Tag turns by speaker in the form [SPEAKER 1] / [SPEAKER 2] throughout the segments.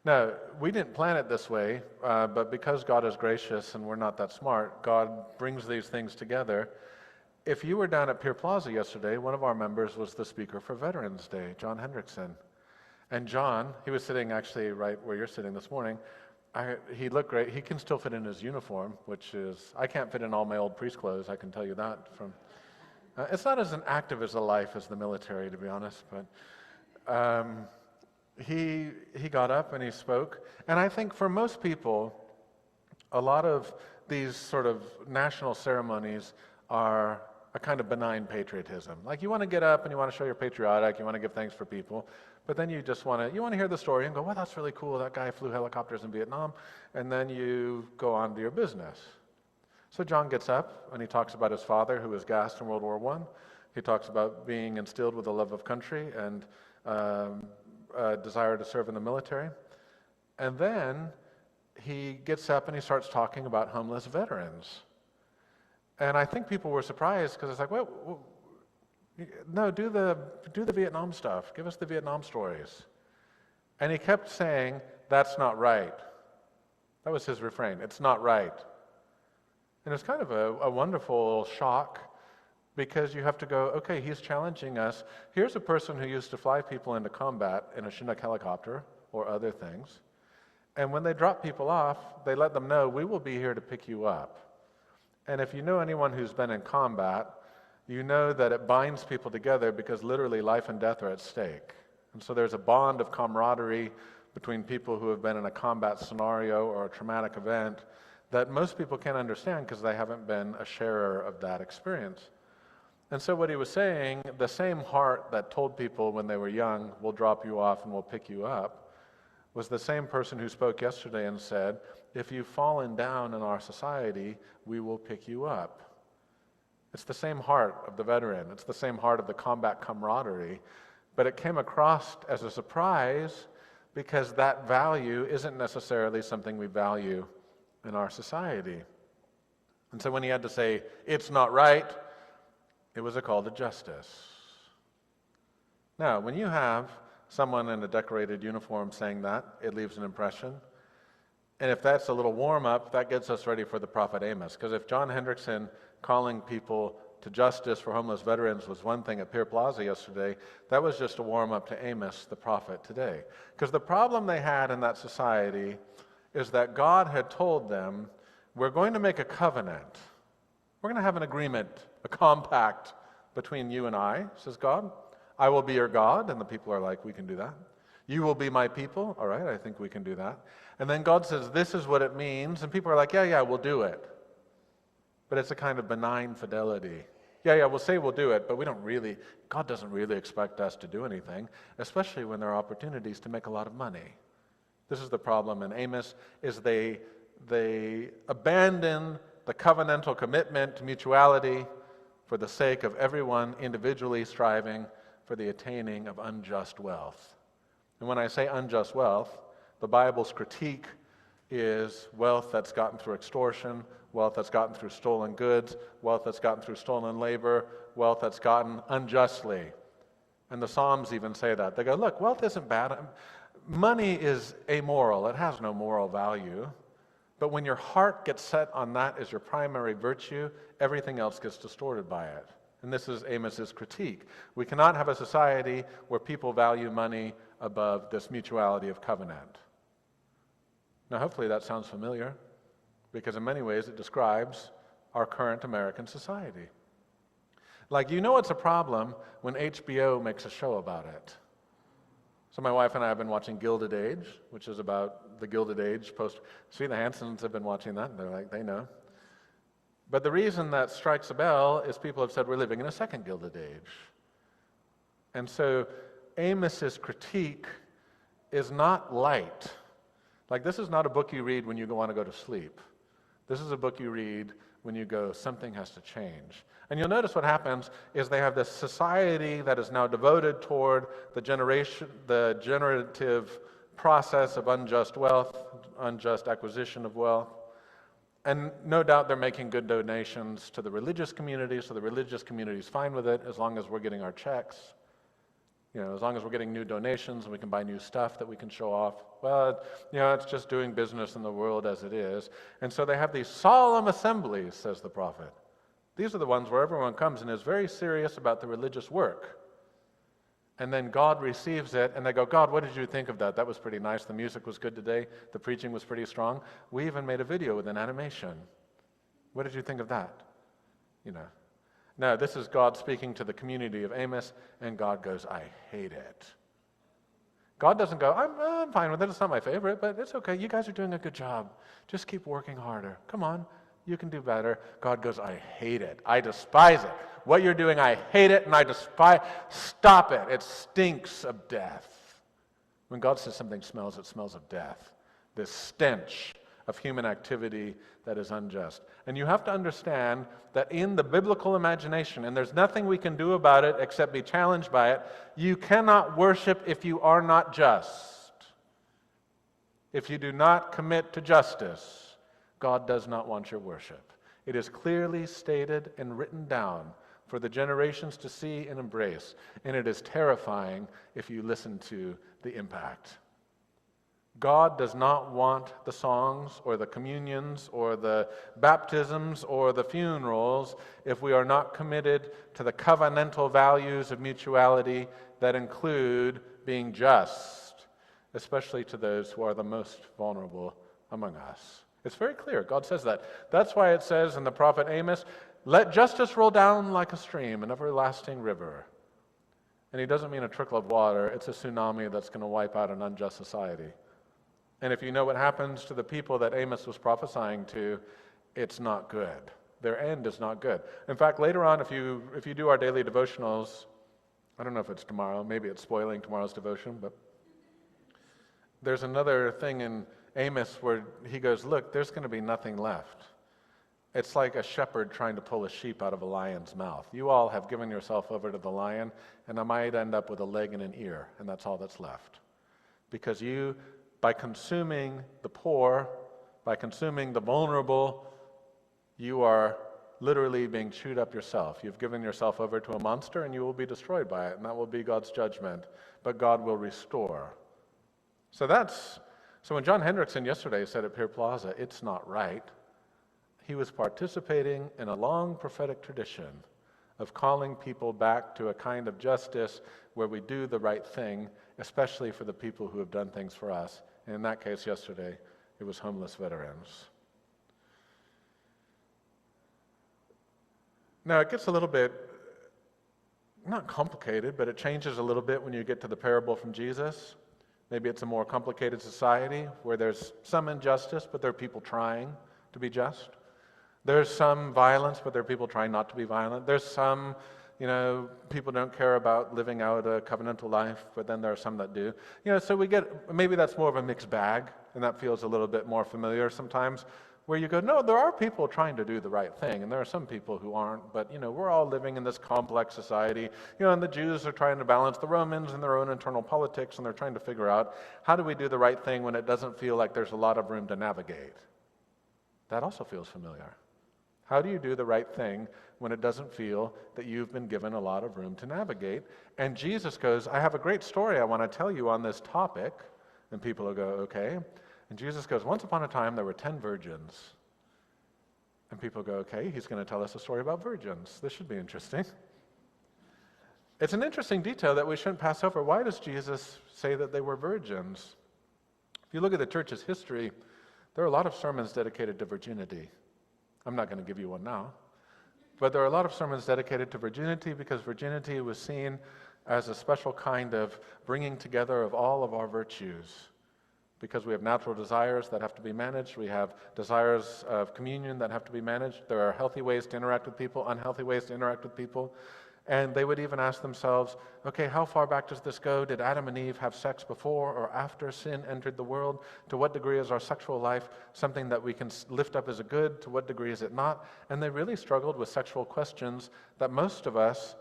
[SPEAKER 1] No, we didn't plan it this way, but because God is gracious and we're not that smart, God brings these things together. If you were down at Pier Plaza yesterday, one of our members was the speaker for Veterans Day, John Hendrickson. And John, he was sitting actually right where you're sitting this morning. He looked great. He can still fit in his uniform, which is, I can't fit in all my old priest clothes, I can tell you that. It's not as an active as a life as the military, to be honest, but he got up and he spoke. And I think for most people, a lot of these sort of national ceremonies are a kind of benign patriotism. Like you want to get up and you want to show you're patriotic, you want to give thanks for people, but then you just want to hear the story and go, well, that's really cool, that guy flew helicopters in Vietnam, and then you go on to your business. So John gets up and he talks about his father who was gassed in World War I. He talks about being instilled with a love of country and a desire to serve in the military. And then he gets up and he starts talking about homeless veterans. And I think people were surprised because it's like, well, no, do the Vietnam stuff. Give us the Vietnam stories. And he kept saying, that's not right. That was his refrain. It's not right. And it's kind of a wonderful shock because you have to go, okay, he's challenging us. Here's a person who used to fly people into combat in a Chinook helicopter or other things. And when they drop people off, they let them know, we will be here to pick you up. And if you know anyone who's been in combat, you know that it binds people together because literally life and death are at stake. And so there's a bond of camaraderie between people who have been in a combat scenario or a traumatic event that most people can't understand because they haven't been a sharer of that experience. And so what he was saying, the same heart that told people when they were young, we'll drop you off and we'll pick you up, was the same person who spoke yesterday and said, if you've fallen down in our society, we will pick you up. It's the same heart of the veteran. It's the same heart of the combat camaraderie. But it came across as a surprise because that value isn't necessarily something we value in our society. And so when he had to say, it's not right, it was a call to justice. Now, when you have someone in a decorated uniform saying that, it leaves an impression. And if that's a little warm-up, that gets us ready for the prophet Amos. Because if John Hendrickson calling people to justice for homeless veterans was one thing at Pier Plaza yesterday, that was just a warm-up to Amos, the prophet, today. Because the problem they had in that society is that God had told them, we're going to make a covenant. We're going to have an agreement, a compact between you and I, says God. I will be your God, and the people are like, we can do that. You will be my people. All right, I think we can do that. And then God says, this is what it means, and people are like, yeah, we'll do it. But it's a kind of benign fidelity. Yeah, we'll say we'll do it, but God doesn't really expect us to do anything, especially when there are opportunities to make a lot of money. This is the problem in Amos, is they abandon the covenantal commitment to mutuality for the sake of everyone individually striving for the attaining of unjust wealth. And when I say unjust wealth, the Bible's critique is wealth that's gotten through extortion, wealth that's gotten through stolen goods, wealth that's gotten through stolen labor, wealth that's gotten unjustly. And the Psalms even say that. They go, look, wealth isn't bad. Money is amoral. It has no moral value. But when your heart gets set on that as your primary virtue, everything else gets distorted by it. And this is Amos's critique. We cannot have a society where people value money above this mutuality of covenant. Now, hopefully that sounds familiar, because in many ways it describes our current American society. Like, it's a problem when HBO makes a show about it. So my wife and I have been watching Gilded Age, which is about the Gilded Age post. See, the Hansons have been watching that, and they're like, they know. But the reason that strikes a bell is people have said we're living in a second Gilded Age. And so Amos's critique is not light. Like, this is not a book you read when you want to go to sleep. This is a book you read when you go, something has to change. And you'll notice what happens is they have this society that is now devoted toward the generative process of unjust wealth, unjust acquisition of wealth. And no doubt they're making good donations to the religious community, so the religious community is fine with it as long as we're getting our checks. As long as we're getting new donations and we can buy new stuff that we can show off, well, it's just doing business in the world as it is. And so they have these solemn assemblies, says the prophet. These are the ones where everyone comes and is very serious about the religious work. And then God receives it, and they go, God, what did you think of that? That was pretty nice. The music was good today. The preaching was pretty strong. We even made a video with an animation. What did you think of that? No, this is God speaking to the community of Amos, and God goes, I hate it. God doesn't go, I'm fine with it. It's not my favorite, but it's okay. You guys are doing a good job. Just keep working harder. Come on, you can do better. God goes, I hate it. I despise it. What you're doing, I hate it, and I despise. Stop it. It stinks of death. When God says something smells, it smells of death. This stench of human activity that is unjust. And you have to understand that in the biblical imagination, and there's nothing we can do about it except be challenged by it, you cannot worship if you are not just. If you do not commit to justice, God does not want your worship. It is clearly stated and written down for the generations to see and embrace, and it is terrifying if you listen to the impact. God does not want the songs or the communions or the baptisms or the funerals if we are not committed to the covenantal values of mutuality that include being just, especially to those who are the most vulnerable among us. It's very clear. God says that. That's why it says in the prophet Amos, let justice roll down like a stream, an everlasting river. And he doesn't mean a trickle of water. It's a tsunami that's going to wipe out an unjust society. And if you know what happens to the people that Amos was prophesying to, it's not good. Their end is not good. In fact, later on, if you do our daily devotionals, I don't know if it's tomorrow, maybe it's spoiling tomorrow's devotion, but there's another thing in Amos where he goes, look, there's going to be nothing left. It's like a shepherd trying to pull a sheep out of a lion's mouth. You all have given yourself over to the lion, and I might end up with a leg and an ear, and that's all that's left. Because you, by consuming the poor, by consuming the vulnerable, you are literally being chewed up yourself. You've given yourself over to a monster, and you will be destroyed by it, and that will be God's judgment. But God will restore. So when John Hendrickson yesterday said at Pier Plaza, it's not right, he was participating in a long prophetic tradition of calling people back to a kind of justice where we do the right thing, especially for the people who have done things for us. And in that case yesterday, it was homeless veterans. Now it gets a little bit, not complicated, but it changes a little bit when you get to the parable from Jesus. Maybe it's a more complicated society where there's some injustice, but there are people trying to be just. There's some violence, but there are people trying not to be violent. There's some, people don't care about living out a covenantal life, but then there are some that do. So maybe that's more of a mixed bag, and that feels a little bit more familiar sometimes, where you go, no, there are people trying to do the right thing, and there are some people who aren't, but, we're all living in this complex society, and the Jews are trying to balance the Romans and their own internal politics, and they're trying to figure out, how do we do the right thing when it doesn't feel like there's a lot of room to navigate? That also feels familiar. How do you do the right thing when it doesn't feel that you've been given a lot of room to navigate? And Jesus goes, I have a great story I want to tell you on this topic. And people will go, okay. And Jesus goes, once upon a time there were 10 virgins. And people go, okay, he's going to tell us a story about virgins. This should be interesting. It's an interesting detail that we shouldn't pass over. Why does Jesus say that they were virgins? If you look at the church's history, there are a lot of sermons dedicated to virginity. I'm not going to give you one now. But there are a lot of sermons dedicated to virginity because virginity was seen as a special kind of bringing together of all of our virtues. Because we have natural desires that have to be managed. We have desires of communion that have to be managed. There are healthy ways to interact with people, unhealthy ways to interact with people. And they would even ask themselves, okay, how far back does this go? Did Adam and Eve have sex before or after sin entered the world? To what degree is our sexual life something that we can lift up as a good? To what degree is it not? And they really struggled with sexual questions that most of us,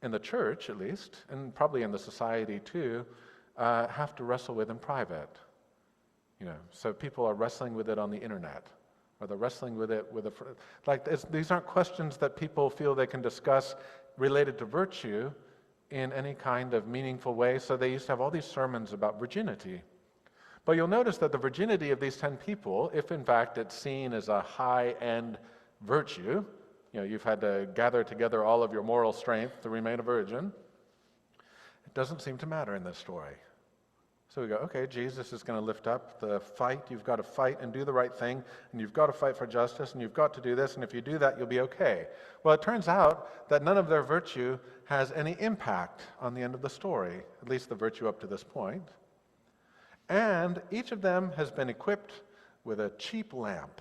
[SPEAKER 1] in the church at least, and probably in the society too, have to wrestle with in private. So people are wrestling with it on the internet. Or they're wrestling with it with these aren't questions that people feel they can discuss related to virtue in any kind of meaningful way, so they used to have all these sermons about virginity. But you'll notice that the virginity of these 10 people, if in fact it's seen as a high-end virtue, you've had to gather together all of your moral strength to remain a virgin, it doesn't seem to matter in this story. So we go, okay, Jesus is going to lift up the fight. You've got to fight and do the right thing, and you've got to fight for justice, and you've got to do this, and if you do that, you'll be okay. Well, it turns out that none of their virtue has any impact on the end of the story, at least the virtue up to this point. And each of them has been equipped with a cheap lamp.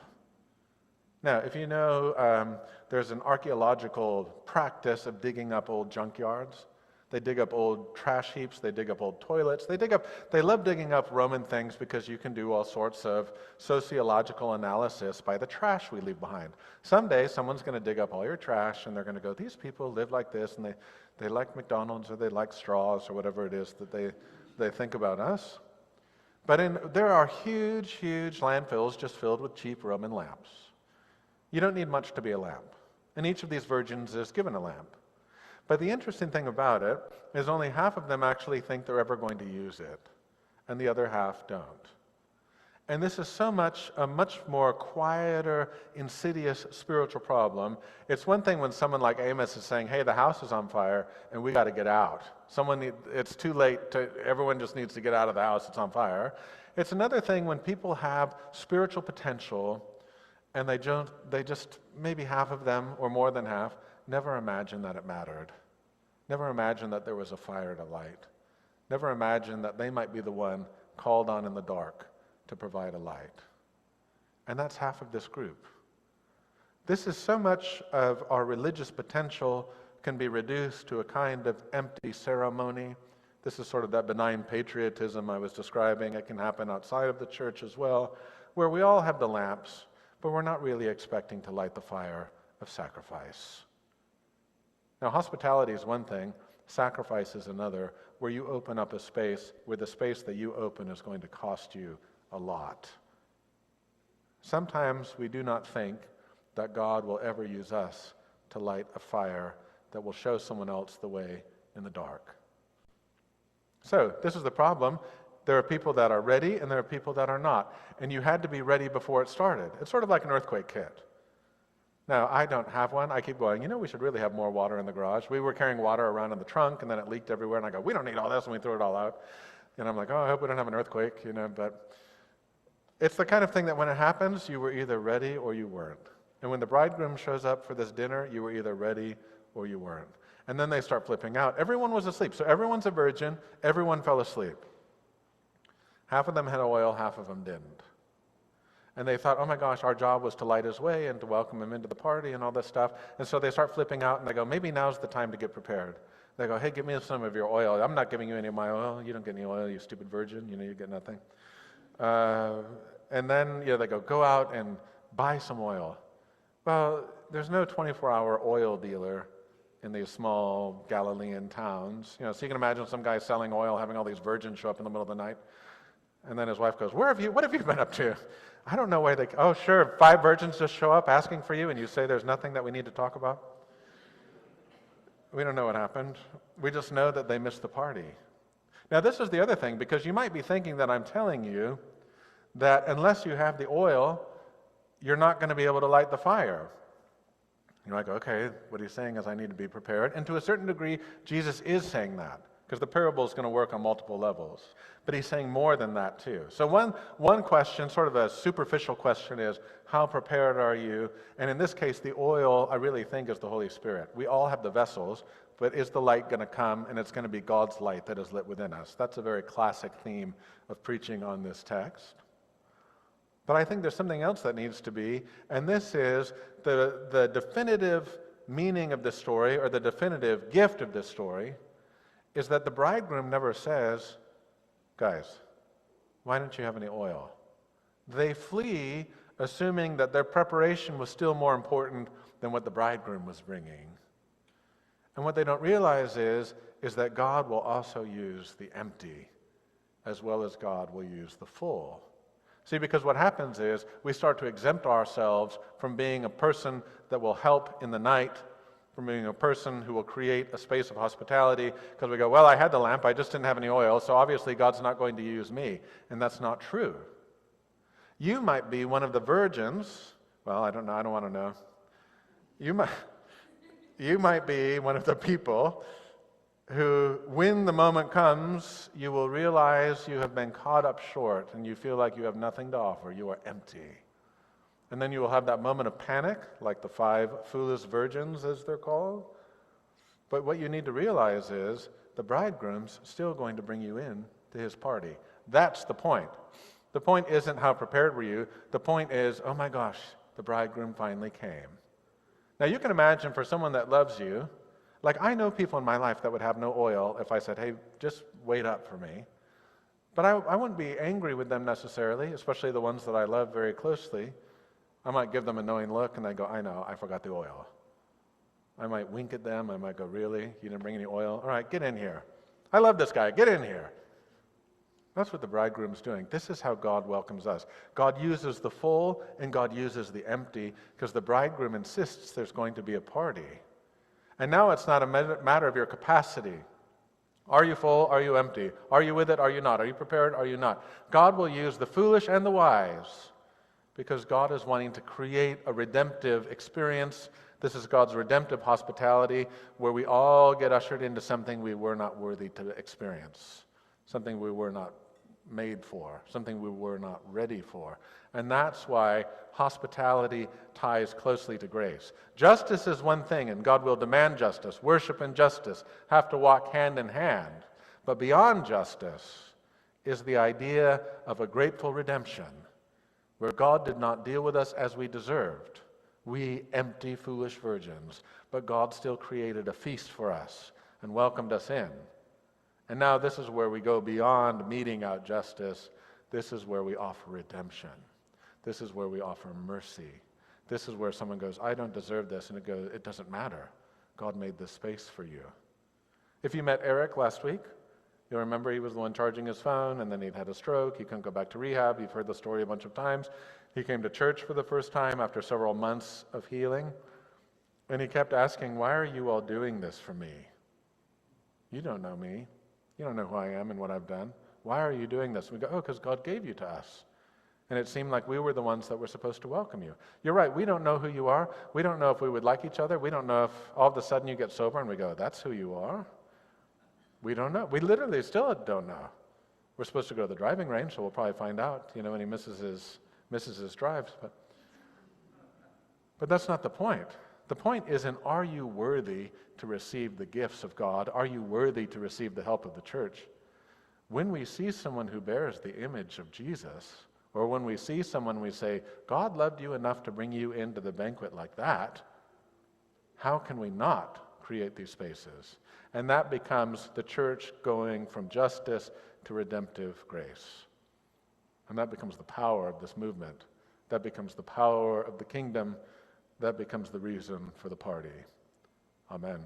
[SPEAKER 1] Now, if you know, there's an archaeological practice of digging up old junkyards. They dig up old trash heaps, they dig up old toilets, they love digging up Roman things because you can do all sorts of sociological analysis by the trash we leave behind. Someday, someone's going to dig up all your trash and they're going to go, these people live like this, and they like McDonald's, or they like straws, or whatever it is that they think about us. But there are huge, huge landfills just filled with cheap Roman lamps. You don't need much to be a lamp. And each of these virgins is given a lamp. But the interesting thing about it is only half of them actually think they're ever going to use it, and the other half don't. And this is a much more quieter, insidious spiritual problem. It's one thing when someone like Amos is saying, hey, the house is on fire, and we got to get out. It's too late, everyone just needs to get out of the house, it's on fire. It's another thing when people have spiritual potential, and they just, maybe half of them, or more than half, never imagined that it mattered. Never imagined that there was a fire to light. Never imagined that they might be the one called on in the dark to provide a light. And that's half of this group. This is so much of our religious potential can be reduced to a kind of empty ceremony. This is sort of that benign patriotism I was describing. It can happen outside of the church as well, where we all have the lamps, but we're not really expecting to light the fire of sacrifice. Now, hospitality is one thing, sacrifice is another, where you open up a space where the space that you open is going to cost you a lot. Sometimes we do not think that God will ever use us to light a fire that will show someone else the way in the dark. So, this is the problem. There are people that are ready and there are people that are not. And you had to be ready before it started. It's sort of like an earthquake kit. Now, I don't have one. I keep going, we should really have more water in the garage. We were carrying water around in the trunk, and then it leaked everywhere, and I go, we don't need all this, and we threw it all out. And I'm like, I hope we don't have an earthquake, but it's the kind of thing that when it happens, you were either ready or you weren't. And when the bridegroom shows up for this dinner, you were either ready or you weren't. And then they start flipping out. Everyone was asleep. So everyone's a virgin. Everyone fell asleep. Half of them had oil, half of them didn't. And they thought, oh my gosh, our job was to light his way and to welcome him into the party and all this stuff. And so they start flipping out and they go, maybe now's the time to get prepared. They go, hey, give me some of your oil. I'm not giving you any of my oil. You don't get any oil, you stupid virgin. You get nothing. And then they go out and buy some oil. Well, there's no 24-hour oil dealer in these small Galilean towns. So you can imagine some guy selling oil, having all these virgins show up in the middle of the night. And then his wife goes, what have you been up to? I don't know where oh sure, 5 virgins just show up asking for you and you say there's nothing that we need to talk about? We don't know what happened. We just know that they missed the party. Now this is the other thing, because you might be thinking that I'm telling you that unless you have the oil, you're not going to be able to light the fire. You're like, okay, what he's saying is I need to be prepared. And to a certain degree, Jesus is saying that, because the parable is going to work on multiple levels. But he's saying more than that too. So one question, sort of a superficial question, is how prepared are you? And in this case, the oil, I really think, is the Holy Spirit. We all have the vessels, but is the light going to come? And it's going to be God's light that is lit within us. That's a very classic theme of preaching on this text. But I think there's something else that needs to be, and this is the definitive meaning of this story, or the definitive gift of this story, is that the bridegroom never says, guys, why don't you have any oil? They flee assuming that their preparation was still more important than what the bridegroom was bringing. And what they don't realize is that God will also use the empty as well as God will use the full. See, because what happens is we start to exempt ourselves from being a person that will help in the night from being a person who will create a space of hospitality because we go, well, I had the lamp, I just didn't have any oil, so obviously God's not going to use me. And that's not true. You might be one of the virgins. Well, I don't know. I don't want to know. You might be one of the people who, when the moment comes, you will realize you have been caught up short and you feel like you have nothing to offer. You are empty. And then you will have that moment of panic, like the 5 foolish virgins, as they're called. But what you need to realize is the bridegroom's still going to bring you in to his party. That's the point. The point isn't how prepared were you. The point is, oh my gosh, the bridegroom finally came. Now you can imagine for someone that loves you, like I know people in my life that would have no oil if I said, hey, just wait up for me. But I wouldn't be angry with them necessarily, especially the ones that I love very closely. I might give them a knowing look and I go, I know, I forgot the oil. I might wink at them. I might go, really? You didn't bring any oil? All right, get in here. I love this guy. Get in here. That's what the bridegroom's doing. This is how God welcomes us. God uses the full and God uses the empty because the bridegroom insists there's going to be a party. And now it's not a matter of your capacity. Are you full? Are you empty? Are you with it? Are you not? Are you prepared? Are you not? God will use the foolish and the wise because God is wanting to create a redemptive experience. This is God's redemptive hospitality where we all get ushered into something we were not worthy to experience, something we were not made for, something we were not ready for. And that's why hospitality ties closely to grace. Justice is one thing, and God will demand justice. Worship and justice have to walk hand in hand. But beyond justice is the idea of a grateful redemption, where God did not deal with us as we deserved. We empty, foolish virgins. But God still created a feast for us and welcomed us in. And now this is where we go beyond meting out justice. This is where we offer redemption. This is where we offer mercy. This is where someone goes, I don't deserve this. And it doesn't matter. God made this space for you. If you met Eric last week, you'll remember he was the one charging his phone, and then he'd had a stroke. He couldn't go back to rehab. You've heard the story a bunch of times. He came to church for the first time after several months of healing. And he kept asking, why are you all doing this for me? You don't know me. You don't know who I am and what I've done. Why are you doing this? We go, oh, because God gave you to us. And it seemed like we were the ones that were supposed to welcome you. You're right, we don't know who you are. We don't know if we would like each other. We don't know if all of a sudden you get sober and we go, that's who you are? We don't know. We literally still don't know. We're supposed to go to the driving range, so we'll probably find out, when he misses his drives. But that's not the point. The point isn't, are you worthy to receive the gifts of God? Are you worthy to receive the help of the church? When we see someone who bears the image of Jesus, or when we see someone we say, God loved you enough to bring you into the banquet like that, how can we not create these spaces? And that becomes the church going from justice to redemptive grace. And that becomes the power of this movement. That becomes the power of the kingdom. That becomes the reason for the party. Amen.